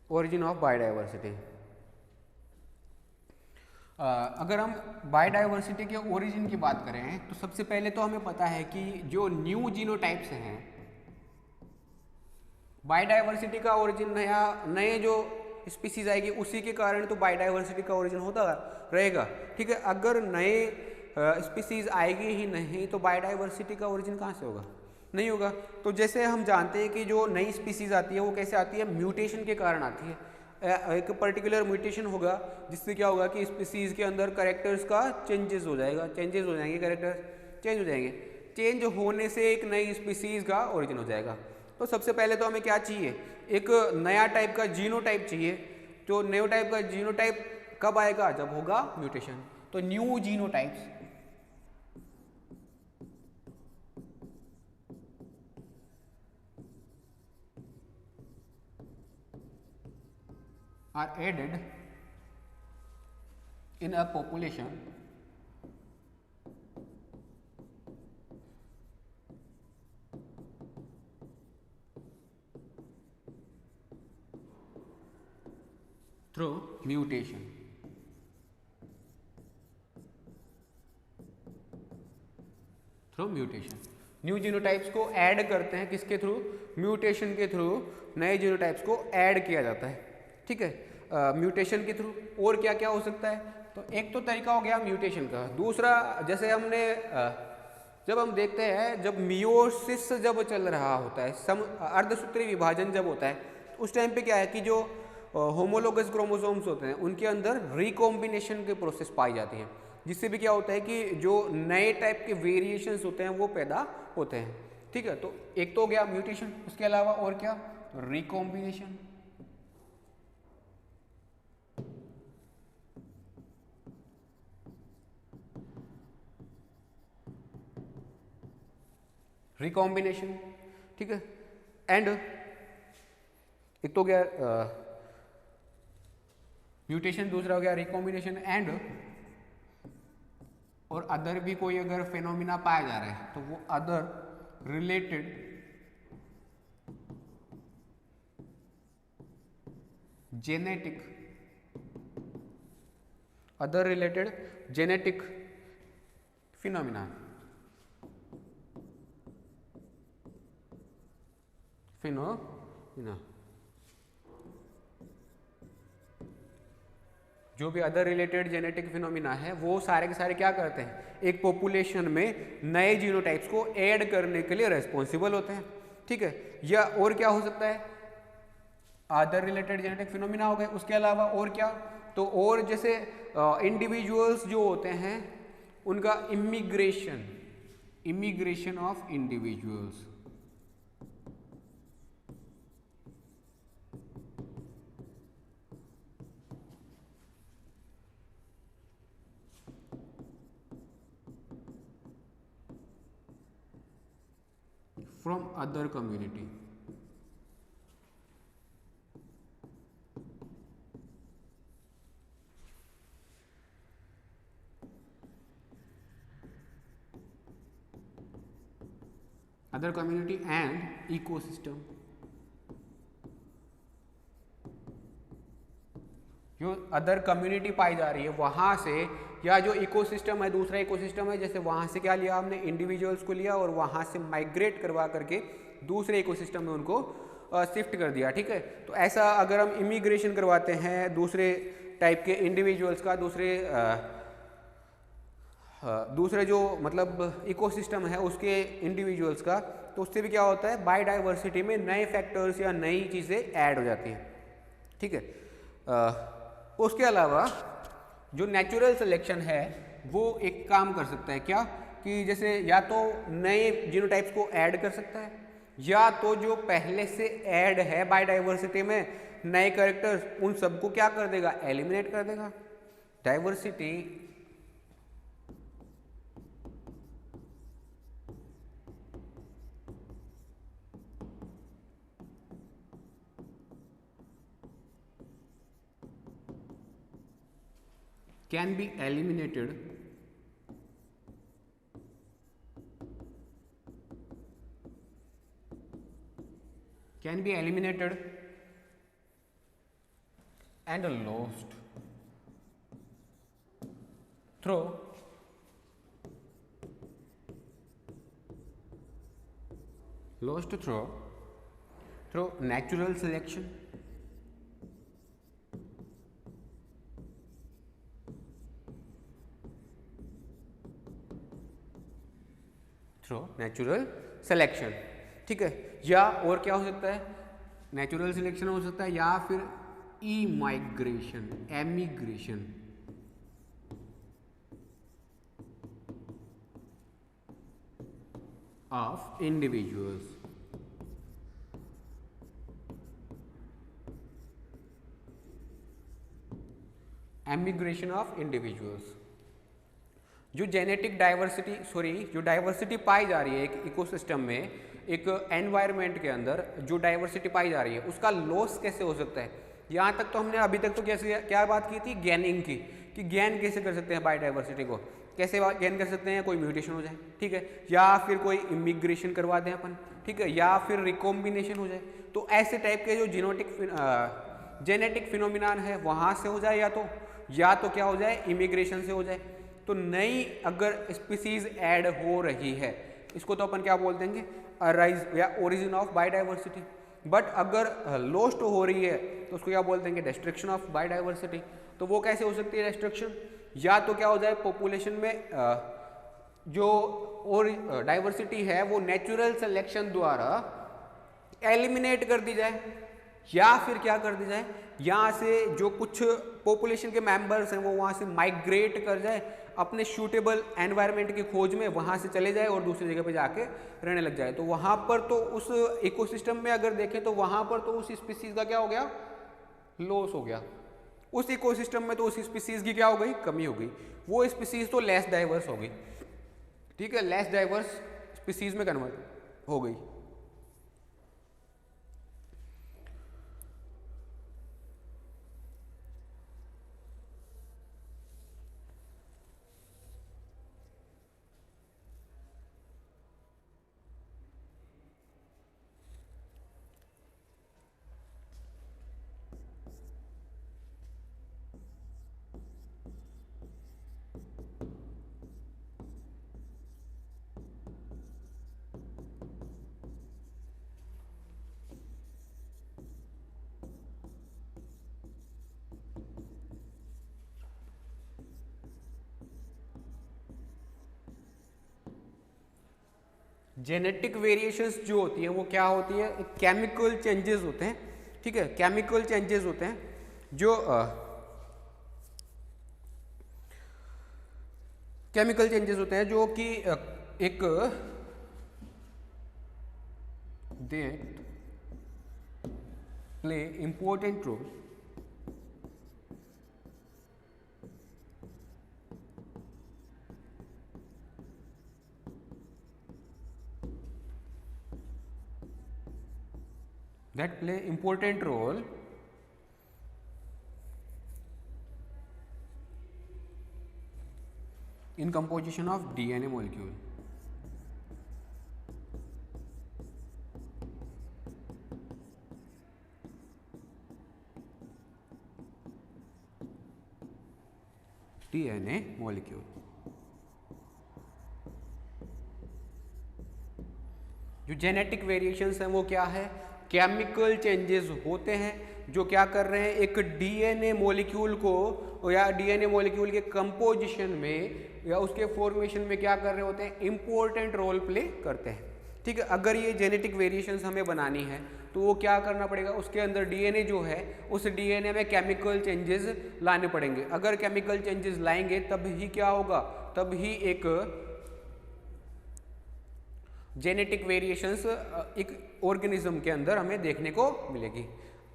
origin of biodiversity, अगर हम बायोडाइवर्सिटी के ओरिजिन की बात करें तो सबसे पहले तो हमें पता है कि जो न्यू जीनोटाइप्स हैं, बायोडाइवर्सिटी का ओरिजिन नए जो स्पीसीज आएगी उसी के कारण तो बायोडाइवर्सिटी का ओरिजिन होता रहेगा। ठीक है, अगर नए स्पीसीज आएगी ही नहीं तो बायोडाइवर्सिटी का ओरिजिन कहाँ से होगा, नहीं होगा। तो जैसे हम जानते हैं कि जो नई स्पीसीज आती है वो कैसे आती है, म्यूटेशन के कारण आती है। एक पर्टिकुलर म्यूटेशन होगा जिससे क्या होगा कि स्पीसीज के अंदर कैरेक्टर्स का चेंजेस हो जाएंगे, कैरेक्टर्स चेंज हो जाएंगे, चेंज होने से एक नई स्पीसीज का ओरिजिन हो जाएगा। तो सबसे पहले तो हमें क्या चाहिए, एक नया टाइप का जीनोटाइप चाहिए। तो न्यू टाइप का जीनोटाइप कब आएगा, जब होगा म्यूटेशन। तो new genotypes are added in a population through mutation। Through mutation. New genotypes को ऐड करते हैं किसके थ्रू? म्यूटेशन के थ्रू नए जीनोटाइप्स को ऐड किया जाता है, ठीक है, म्यूटेशन के थ्रू। और क्या क्या हो सकता है? तो एक तो तरीका हो गया म्यूटेशन का। दूसरा, जैसे हमने जब हम देखते हैं जब मियोसिस जब चल रहा होता है, अर्धसूत्री विभाजन जब होता है, उस टाइम पे क्या है कि जो होमोलोगस क्रोमोसोम्स होते हैं उनके अंदर रिकॉम्बिनेशन की प्रोसेस पाई जाती है, जिससे भी क्या होता है कि जो नए टाइप के वेरिएशंस होते हैं वो पैदा होते हैं, ठीक है। तो एक तो हो गया म्यूटेशन, उसके अलावा और क्या? रिकॉम्बिनेशन। रिकॉम्बिनेशन, ठीक है। एंड एक तो हो गया म्यूटेशन, दूसरा हो गया रिकॉम्बिनेशन। एंड और अदर भी कोई अगर फेनोमिना पाया जा रहा है तो वो अदर रिलेटेड जेनेटिक फिनोमिना जो भी अदर रिलेटेड जेनेटिक फिनोमिना है वो सारे के सारे क्या करते हैं? एक पॉपुलेशन में नए जीनोटाइप्स को ऐड करने के लिए रेस्पॉन्सिबल होते हैं, ठीक है। या और क्या हो सकता है? अदर रिलेटेड जेनेटिक फिनोमिना हो गए। उसके अलावा और क्या? तो और जैसे इंडिविजुअल्स जो होते हैं उनका immigration of individuals, from other community, and ecosystem। जो अदर कम्युनिटी पाई जा रही है वहाँ से, या जो इकोसिस्टम है, दूसरा इकोसिस्टम है, जैसे वहाँ से क्या लिया हमने? इंडिविजुअल्स को लिया और वहाँ से माइग्रेट करवा करके दूसरे इकोसिस्टम में उनको शिफ्ट कर दिया, ठीक है। तो ऐसा अगर हम इमिग्रेशन करवाते हैं दूसरे टाइप के इंडिविजुअल्स का, दूसरे जो मतलब इकोसिस्टम है उसके इंडिविजुअल्स का, तो उससे भी क्या होता है? बायोडाइवर्सिटी में नए फैक्टर्स या नई चीज़ें ऐड हो जाती हैं, ठीक है। उसके अलावा जो नेचुरल सिलेक्शन है वो एक काम कर सकता है क्या? कि जैसे या तो नए जीनोटाइप्स को ऐड कर सकता है, या तो जो पहले से ऐड है बायोडाइवर्सिटी में नए कैरेक्टर्स, उन सबको क्या कर देगा? एलिमिनेट कर देगा। Diversity can be eliminated and lost through natural selection, ठीक है। या और क्या हो सकता है? नेचुरल सिलेक्शन हो सकता है, या फिर emigration of individuals. Emigration of individuals, जो डाइवर्सिटी पाई जा रही है एक इकोसिस्टम में, एक एनवायरनमेंट के अंदर जो डाइवर्सिटी पाई जा रही है उसका लॉस कैसे हो सकता है? यहाँ तक तो हमने अभी तक तो क्या बात की थी? गेनिंग की, कि गेन कैसे कर सकते हैं बायोडाइवर्सिटी को, कैसे गेन कर सकते हैं? कोई म्यूटेशन हो जाए, ठीक है, या फिर कोई इमिग्रेशन करवा दें अपन, ठीक है, या फिर रिकॉम्बिनेशन हो जाए। तो ऐसे टाइप के जो जेनेटिक फिनोमिना है वहाँ से हो जाए, या तो क्या हो जाए? इमिग्रेशन से हो जाए। तो नई अगर स्पीसीज ऐड हो रही है इसको तो अपन क्या बोल देंगे, अराइज या ओरिजिन ऑफ बायोडाइवर्सिटी। बट अगर लॉस्ट हो रही है तो उसको क्या बोल देंगे, डिस्ट्रक्शन ऑफ बायोडाइवर्सिटी। तो वो कैसे हो सकती है डिस्ट्रक्शन, या तो क्या हो जाए पॉपुलेशन में जो और डाइवर्सिटी है वो नेचुरल सिलेक्शन द्वारा एलिमिनेट कर दी जाए, या फिर क्या कर दी जाए, यहाँ से जो कुछ पॉपुलेशन के मेंबर्स हैं वो वहाँ से माइग्रेट कर जाए, अपने सूटेबल एनवायरनमेंट की खोज में वहाँ से चले जाए और दूसरी जगह पे जाके रहने लग जाए। तो वहाँ पर तो उस इकोसिस्टम में अगर देखें तो वहाँ पर तो उस स्पीसीज का क्या हो गया, लॉस हो गया। उस इकोसिस्टम में तो उस स्पीसीज की क्या हो गई, कमी हो गई। वो स्पीसीज तो लेस डाइवर्स हो गई, ठीक है, लेस डाइवर्स स्पीसीज में कन्वर्ट हो गई। जेनेटिक वेरिएशंस जो होती है वो क्या होती है, केमिकल चेंजेस होते हैं, ठीक है, केमिकल चेंजेस होते हैं जो केमिकल चेंजेस होते हैं जो कि एक they play important role that play important role in composition of DNA molecule. DNA molecule जो जेनेटिक वेरिएशंस हैं वो क्या है, केमिकल चेंजेस होते हैं जो क्या कर रहे हैं, एक डीएनए मॉलिक्यूल को या डीएनए मॉलिक्यूल के कंपोजिशन में या उसके फॉर्मेशन में क्या कर रहे होते हैं, इंपॉर्टेंट रोल प्ले करते हैं, ठीक है। अगर ये जेनेटिक वेरिएशंस हमें बनानी है तो वो क्या करना पड़ेगा, उसके अंदर डीएनए जो है उस डीएनए में केमिकल चेंजेस लाने पड़ेंगे। अगर केमिकल चेंजेस लाएंगे तब ही क्या होगा, तब ही एक जेनेटिक वेरिएशंस एक ऑर्गेनिज्म के अंदर हमें देखने को मिलेगी।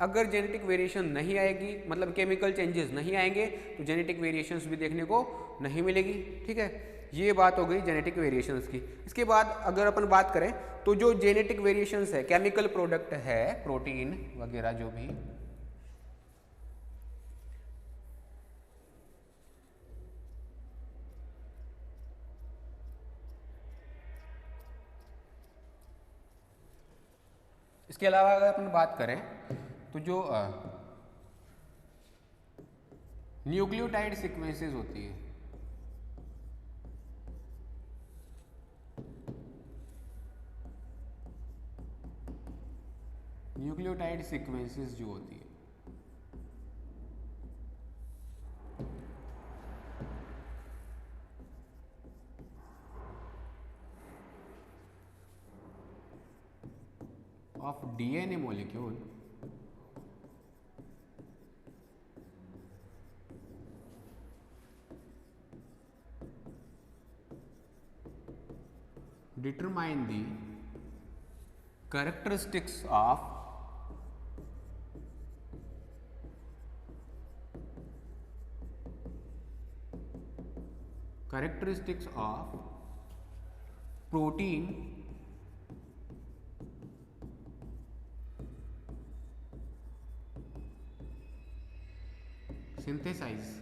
अगर जेनेटिक वेरिएशन नहीं आएगी, मतलब केमिकल चेंजेस नहीं आएंगे, तो जेनेटिक वेरिएशंस भी देखने को नहीं मिलेगी, ठीक है। ये बात हो गई जेनेटिक वेरिएशंस की। इसके बाद अगर अपन बात करें तो जो जेनेटिक वेरिएशंस है, केमिकल प्रोडक्ट है, प्रोटीन वगैरह जो भी, इसके अलावा अगर अपन बात करें तो जो न्यूक्लियोटाइड सीक्वेंसेस होती है, न्यूक्लियोटाइड सीक्वेंसेस जो होती है of DNA molecule determine the characteristics of protein synthesized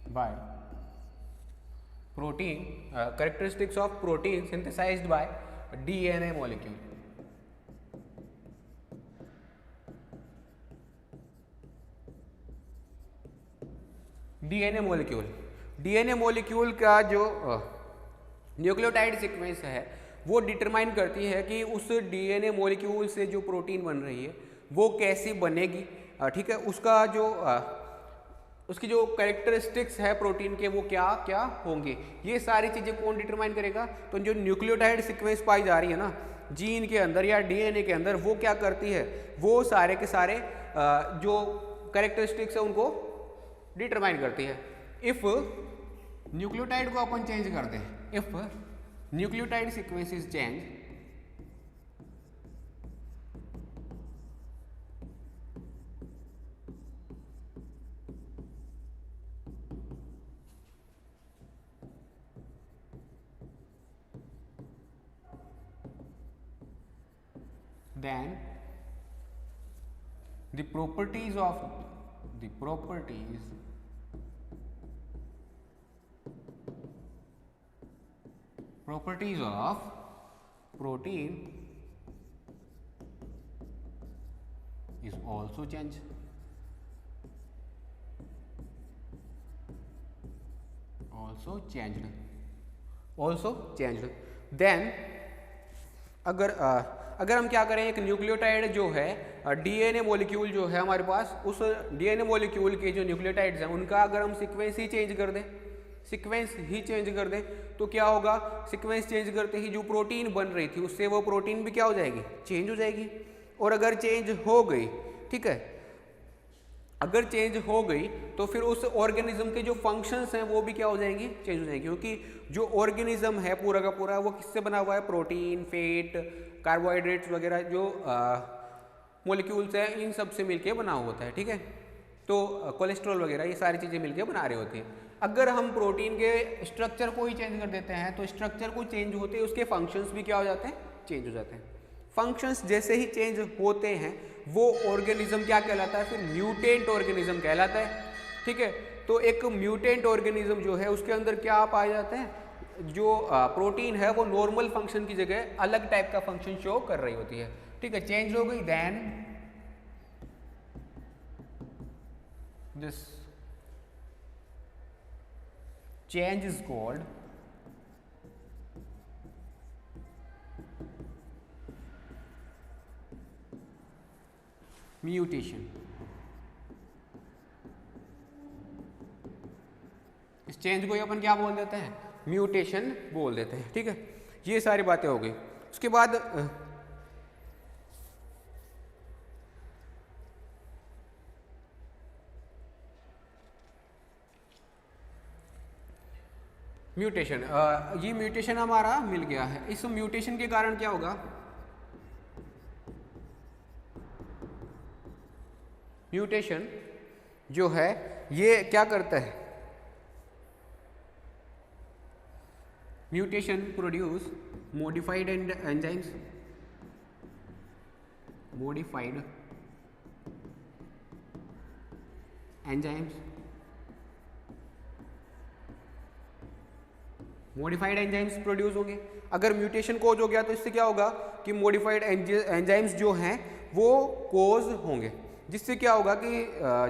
by characteristics of protein synthesized by DNA molecule. DNA molecule का जो न्यूक्लियोटाइड सीक्वेंस है वो डिटरमाइन करती है कि उस डीएनए मॉलिक्यूल से जो प्रोटीन बन रही है वो कैसी बनेगी, ठीक है, उसकी जो कैरेक्टरिस्टिक्स है प्रोटीन के वो क्या क्या होंगे, ये सारी चीज़ें कौन डिटरमाइन करेगा। तो जो न्यूक्लियोटाइड सीक्वेंस पाई जा रही है ना जीन के अंदर या डीएनए के अंदर, वो क्या करती है, वो सारे के सारे जो कैरेक्टरिस्टिक्स है उनको डिटरमाइन करती है। इफ़ न्यूक्लियोटाइड को अपन चेंज कर दें, if nucleotide sequence is change, then the properties of protein is also changed. Then अगर हम क्या करें, एक न्यूक्लियोटाइड जो है डीएनए मॉलिक्यूल जो है हमारे पास, उस डीएनए मॉलिक्यूल के जो न्यूक्लियोटाइड्स हैं उनका अगर हम सीक्वेंस ही चेंज कर दें तो क्या होगा, सीक्वेंस चेंज करते ही जो प्रोटीन बन रही थी उससे वो प्रोटीन भी क्या हो जाएगी, चेंज हो जाएगी। और अगर चेंज हो गई, ठीक है, अगर चेंज हो गई तो फिर उस ऑर्गेनिज्म के जो फंक्शंस हैं वो भी क्या हो जाएंगी, चेंज हो जाएंगी। क्योंकि जो ऑर्गेनिज्म है पूरा का पूरा वो किससे बना हुआ है, प्रोटीन, फैट, कार्बोहाइड्रेट्स वगैरह जो मॉलिक्यूल्स हैं इन सब से मिलके बना हुआ होता है, ठीक है। तो कोलेस्ट्रॉल वगैरह ये सारी चीज़ें मिलके बना रही होती हैं। अगर हम प्रोटीन के स्ट्रक्चर को ही चेंज कर देते हैं तो स्ट्रक्चर को चेंज होते ही उसके फंक्शंस भी क्या हो जाते हैं, चेंज हो जाते हैं। फंक्शंस जैसे ही चेंज होते हैं वो ऑर्गेनिज्म क्या कहलाता है, फिर म्यूटेंट ऑर्गेनिज्म कहलाता है, ठीक है। तो एक म्यूटेंट ऑर्गेनिज्म जो है उसके अंदर क्या पाए जाते हैं, जो प्रोटीन है वो नॉर्मल फंक्शन की जगह अलग टाइप का फंक्शन शो कर रही होती है, ठीक है। चेंज हो गई, then this change is called mutation. इस चेंज को ही अपन क्या बोल देते हैं, म्यूटेशन बोल देते हैं, ठीक है। ये सारी बातें हो गई। उसके बाद म्यूटेशन, ये म्यूटेशन हमारा मिल गया है। इस म्यूटेशन के कारण क्या होगा, म्यूटेशन जो है ये क्या करता है, mutation produce modified enzymes, modified enzymes produce होंगे। अगर म्यूटेशन कोज हो गया तो इससे क्या होगा कि मॉडिफाइड एंजाइम्स जो हैं वो कोज होंगे, जिससे क्या होगा कि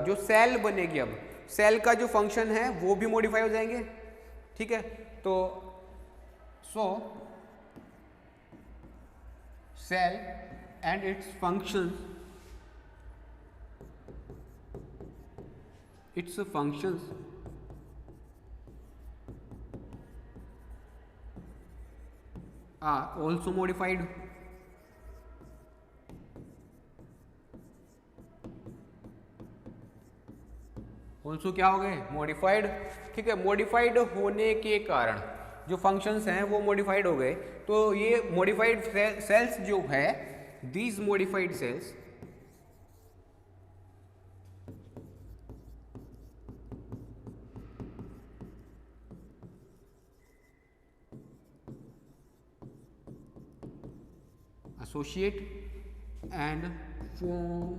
जो सेल बनेगी, अब सेल का जो फंक्शन है वो भी मॉडिफाई हो जाएंगे, ठीक है। तो cell and its functions are also modified. Also क्या हो गए, मॉडिफाइड, ठीक है। मॉडिफाइड होने के कारण जो फंक्शंस हैं वो मॉडिफाइड हो गए। तो ये मॉडिफाइड सेल्स जो है, these modified cells associate and form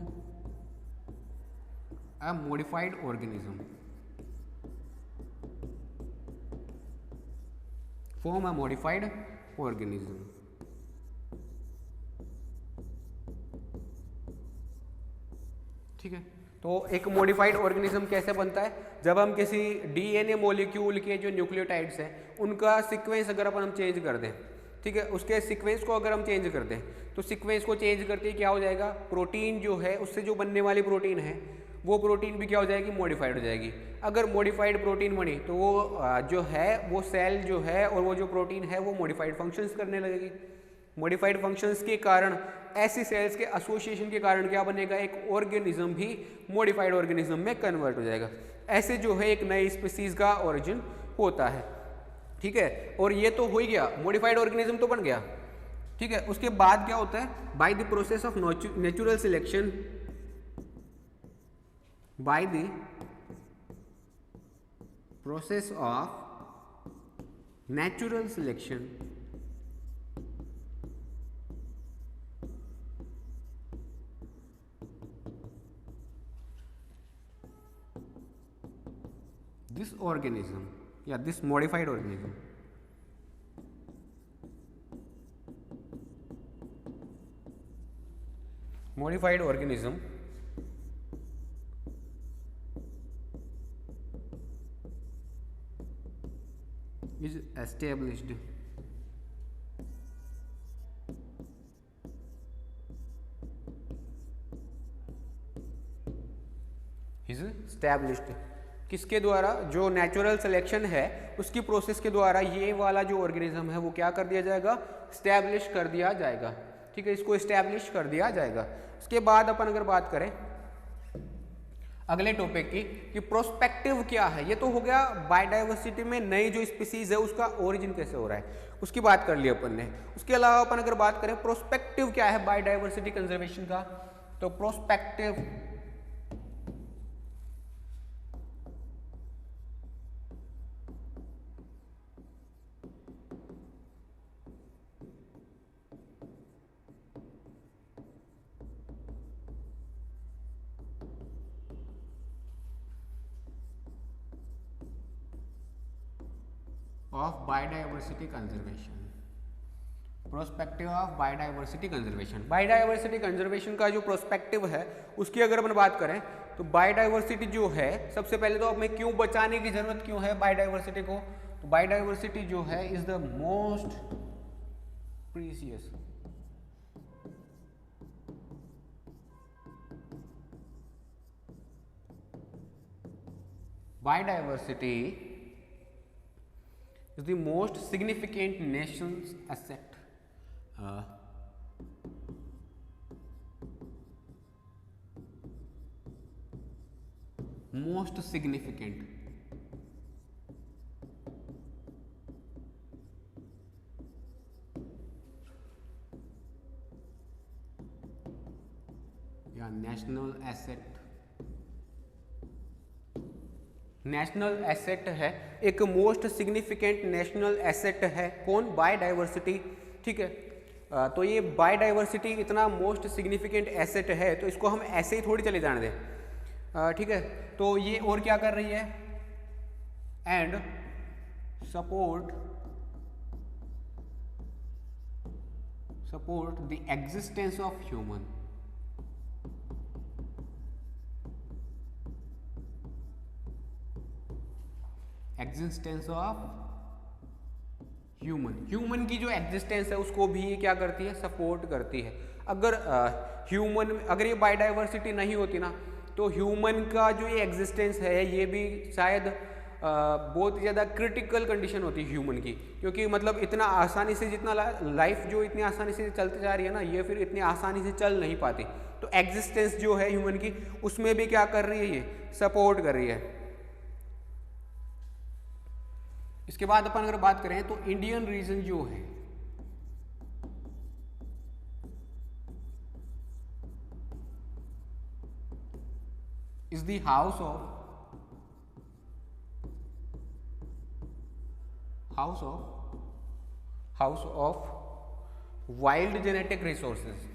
a modified organism, ठीक है। तो एक मॉडिफाइड ऑर्गेनिज्म कैसे बनता है, जब हम किसी डीएनए मॉलिक्यूल के जो न्यूक्लियोटाइड्स हैं उनका सीक्वेंस अगर अपन हम चेंज कर दें, ठीक है, उसके सीक्वेंस को अगर हम चेंज कर दें तो सीक्वेंस को चेंज करते ही क्या हो जाएगा, प्रोटीन जो है उससे जो बनने वाली प्रोटीन है वो प्रोटीन भी क्या हो जाएगी, मॉडिफाइड हो जाएगी। अगर मॉडिफाइड प्रोटीन बनी तो वो जो है वो सेल जो है और वो जो प्रोटीन है वो मॉडिफाइड फंक्शंस करने लगेगी। मॉडिफाइड फंक्शंस के कारण ऐसी सेल्स के एसोसिएशन के कारण क्या बनेगा, एक ऑर्गेनिज्म भी मॉडिफाइड ऑर्गेनिज्म में कन्वर्ट हो जाएगा। ऐसे जो है एक नई स्पीसीज का ओरिजिन होता है, ठीक है। और ये तो हो ही गया, मॉडिफाइड ऑर्गेनिज्म तो बन गया, ठीक है। उसके बाद क्या होता है, by the process of natural selection, by the process of natural selection this organism, yeah, this modified organism is established किसके द्वारा, जो नेचुरल सिलेक्शन है उसकी प्रोसेस के द्वारा ये वाला जो ऑर्गेनिज्म है वो क्या कर दिया जाएगा, स्टैब्लिश कर दिया जाएगा, ठीक है, इसको स्टैब्लिश कर दिया जाएगा। उसके बाद अपन अगर बात करें अगले टॉपिक की कि प्रोस्पेक्टिव क्या है, ये तो हो गया बायोडाइवर्सिटी में नई जो स्पीसीज है उसका ओरिजिन कैसे हो रहा है, उसकी बात कर ली अपन ने। उसके अलावा अपन अगर बात करें प्रोस्पेक्टिव क्या है बायोडाइवर्सिटी कंजर्वेशन का, तो prospective of biodiversity conservation, prospective of biodiversity conservation. Biodiversity conservation का जो प्रोस्पेक्टिव है उसकी अगर अपन बात करें तो बायोडाइवर्सिटी जो है, सबसे पहले तो हमें क्यों बचाने की जरूरत क्यों है बायोडाइवर्सिटी को, तो बायोडाइवर्सिटी जो है is the most precious biodiversity is the most significant nation's asset, most significant या नेशनल एसेट, नेशनल एसेट है, एक मोस्ट सिग्निफिकेंट नेशनल एसेट है कौन, बायोडाइवर्सिटी, ठीक है। तो ये बायोडाइवर्सिटी इतना मोस्ट सिग्निफिकेंट एसेट है तो इसको हम ऐसे ही थोड़ी चले जाने दें, ठीक है। तो ये और क्या कर रही है, and support the existence of human, existence of human की जो एग्जिस्टेंस है उसको भी ये क्या करती है, सपोर्ट करती है। अगर अगर ये बायोडाइवर्सिटी नहीं होती ना तो ह्यूमन का जो ये एग्जिस्टेंस है ये भी शायद बहुत ज़्यादा क्रिटिकल कंडीशन होती है ह्यूमन की, क्योंकि मतलब इतना आसानी से जितना लाइफ जो इतनी आसानी से चलती जा रही है ना ये फिर इतनी आसानी से चल नहीं पाती। तो एग्जिस्टेंस जो है ह्यूमन की उसमें भी क्या कर रही है, ये सपोर्ट कर रही है। इसके बाद अपन अगर बात करें तो इंडियन रीजन जो है is the house of wild genetic resources,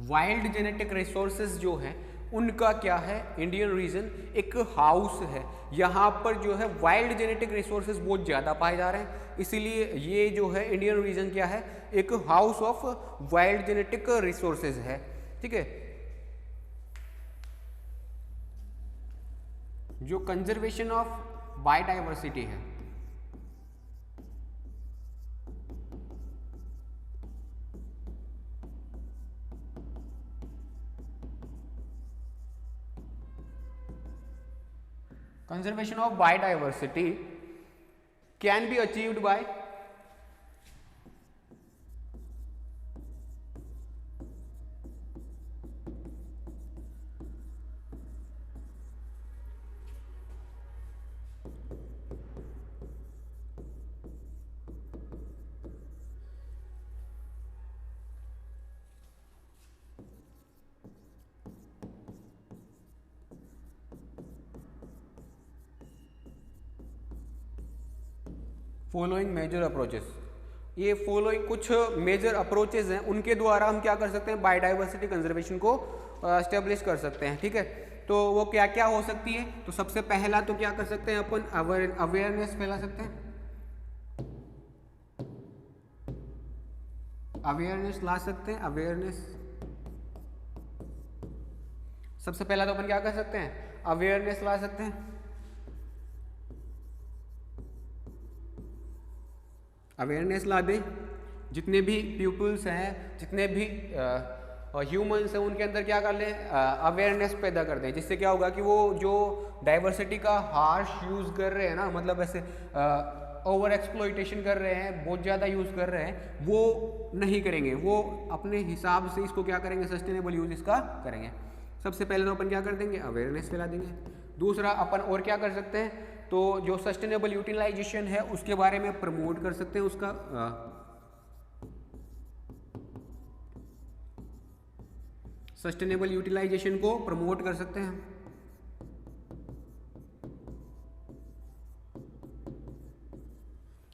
wild genetic resources जो है उनका क्या है, इंडियन रीजन एक हाउस है, यहाँ पर जो है वाइल्ड जेनेटिक रिसोर्सेज बहुत ज़्यादा पाए जा रहे हैं, इसीलिए ये जो है इंडियन रीजन क्या है, एक house of wild genetic resources है। ठीक है, जो कंजर्वेशन ऑफ बायोडाइवर्सिटी है, conservation of biodiversity can be achieved by following major approaches. ये फॉलोइंग कुछ मेजर अप्रोचेस हैं, उनके द्वारा हम क्या कर सकते हैं, बायोडाइवर्सिटी कंजर्वेशन को एस्टेब्लिश कर सकते हैं। ठीक है, तो वो क्या क्या हो सकती है, तो सबसे पहला तो क्या कर सकते हैं अपन, अवेयरनेस फैला सकते हैं, अवेयरनेस ला सकते हैं, अवेयरनेस। सबसे पहला तो अपन क्या कर सकते हैं, अवेयरनेस ला सकते हैं, अवेयरनेस ला दें, जितने भी पीपल्स हैं, जितने भी ह्यूमंस हैं, उनके अंदर क्या कर लें, अवेयरनेस पैदा कर दें, जिससे क्या होगा कि वो जो डाइवर्सिटी का हार्श यूज़ कर रहे हैं ना, मतलब ऐसे ओवर एक्सप्लॉइटेशन कर रहे हैं, बहुत ज़्यादा यूज़ कर रहे हैं, वो नहीं करेंगे, वो अपने हिसाब से इसको क्या करेंगे, सस्टेनेबल यूज इसका करेंगे। सबसे पहले तो अपन क्या कर देंगे, अवेयरनेस फैला देंगे। दूसरा अपन और क्या कर सकते हैं, तो जो सस्टेनेबल यूटिलाइजेशन है उसके बारे में प्रमोट कर सकते हैं, उसका सस्टेनेबल यूटिलाइजेशन को प्रमोट कर सकते हैं।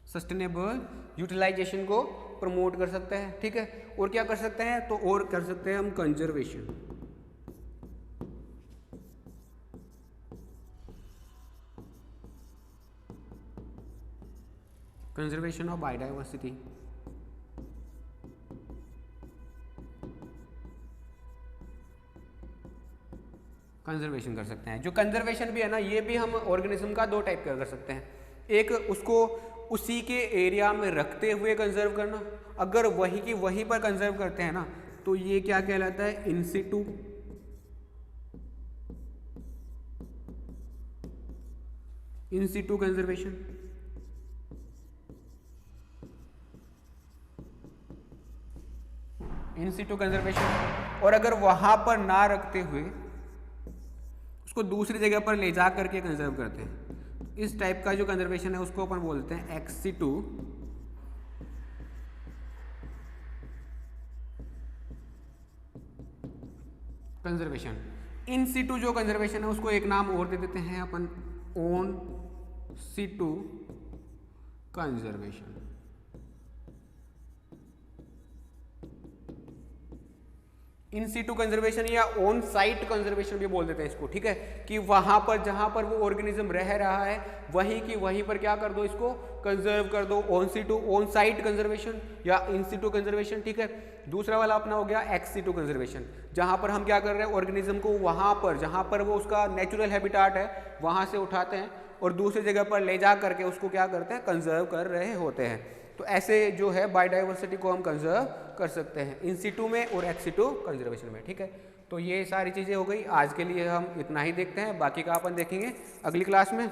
सस्टेनेबल यूटिलाइजेशन को प्रमोट कर सकते हैं। ठीक है, और क्या कर सकते हैं, तो और कर सकते हैं हम conservation, conservation of biodiversity. Conservation कर सकते हैं। जो कंजर्वेशन भी है ना, ये भी हम ऑर्गेनिज्म का दो टाइप का कर सकते हैं, एक उसको उसी के एरिया में रखते हुए कंजर्व करना, अगर वही की वहीं पर कंजर्व करते हैं ना, तो ये क्या कहलाता है, इन सिटू। इन situ conservation. In situ conservation. और अगर वहां पर ना रखते हुए उसको दूसरी जगह पर ले जा करके कंजर्व करते हैं, इस टाइप का जो कंजर्वेशन है उसको अपन बोलते हैं ex situ conservation. In Situ जो कंजर्वेशन है उसको एक नाम और दे देते हैं अपन, on situ conservation. In situ conservation या ऑन साइट कंजर्वेशन भी बोल देते हैं इसको। ठीक है, कि वहां पर जहां पर वो ऑर्गेनिज्म रह रहा है वहीं की वहीं पर क्या कर दो, इसको कंजर्व कर दो, on Situ, on site conservation या इन सिटू कंजर्वेशन। ठीक है, दूसरा वाला अपना हो गया एक्स सिटू कंजर्वेशन, जहां पर हम क्या कर रहे हैं, ऑर्गेनिज्म को वहां पर जहां पर वो उसका नेचुरल हैबिटाट है वहां से उठाते हैं और दूसरी जगह पर ले जा करके उसको क्या करते हैं, कंजर्व कर रहे होते हैं। तो ऐसे जो है बायोडाइवर्सिटी को हम कंजर्व कर सकते हैं इन सिटू में और एक्स सिटू कंजर्वेशन में। ठीक है, तो ये सारी चीज़ें हो गई। आज के लिए हम इतना ही देखते हैं, बाकी का अपन देखेंगे अगली क्लास में।